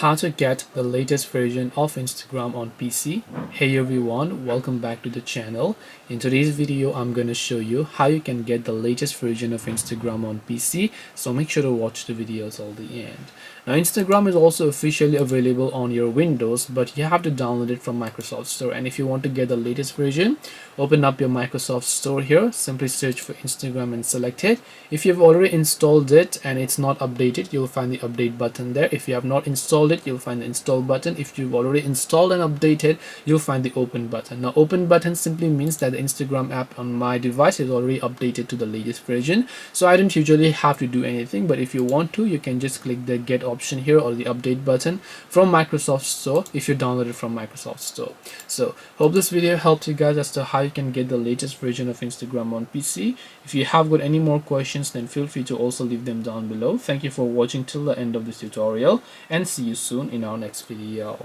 How to get the latest version of Instagram on PC. Hey everyone, welcome back to the channel. In today's video I'm going to show you how you can get the latest version of Instagram on PC, so make sure to watch the videos till the end. Now Instagram is also officially available on your Windows, but you have to download it from Microsoft Store. And if you want to get the latest version, open up your Microsoft Store here, simply search for Instagram and select it. If you've already installed it and it's not updated, you'll find the update button there. If you have not installed it, you'll find the install button. If you've already installed and updated, you'll find the open button. Now open button simply means that the Instagram app on my device is already updated to the latest version, so I don't usually have to do anything. But if you want to, you can just click the get option here or the update button from Microsoft Store if you download it from Microsoft Store. So hope this video helped you guys as to how you can get the latest version of Instagram on PC. If you have got any more questions, then feel free to also leave them down below. Thank you for watching till the end of this tutorial, and see you soon in our next video.